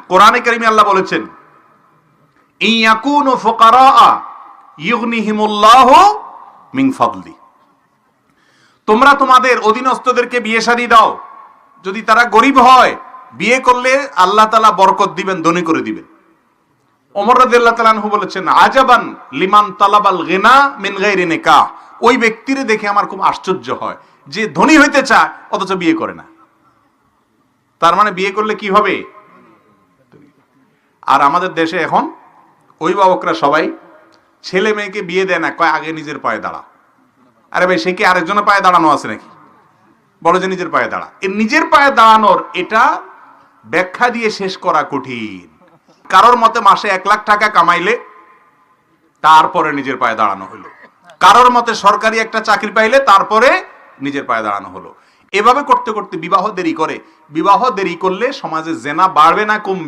কোরআনে কারিমে আল্লাহ বলেছেন, ইয়াকুনু ফুকারা ইউগনিহিমুল্লাহু মিন ফাদলি, তোমরা তোমাদের অধীনস্থদেরকে বিয়ে শাদী দাও, যদি তারা গরিব হয় বিয়ে করলে আল্লাহ তাআলা বরকত দিবেন, ধনী করে দিবেন। ওমর রাদিয়াল্লাহু তাআলা আনহু বলেছেন, আজাবান লিমান তালাবাল গিনা মিন গায়রি নিকাহ, ওই ব্যক্তিরে দেখে আমার খুব আশ্চর্য হয় যে ধনী হইতে চায় অথচ বিয়ে করে না। তার মানে বিয়ে করলে কি হবে? আর আমাদের দেশে এখন অভিভাবকরা সবাই ছেলে মেয়েকে বিয়ে দেয় না, কয় আগে নিজের পায়ে দাঁড়া। আরে ভাই, সে কি আরেকজনের পায়ে দাঁড়ানো আছে নাকি? বলো যে নিজের পায়ে দাঁড়া। এই নিজের পায়ে দাঁড়ানোর এটা ব্যাখ্যা দিয়ে শেষ করা কঠিন। কারোর মতে মাসে 1 লাখ টাকা কামাইলে তারপরে নিজের পায়ে দাঁড়ানো হলো, কারোর মতে সরকারি একটা চাকরি পাইলে তারপরে নিজের পায়ে দাঁড়ানো হলো। এভাবে করতে করতে বিবাহ দেরি করে। বিবাহ দেরি করলে সমাজে জেনা বাড়বে না কমবে?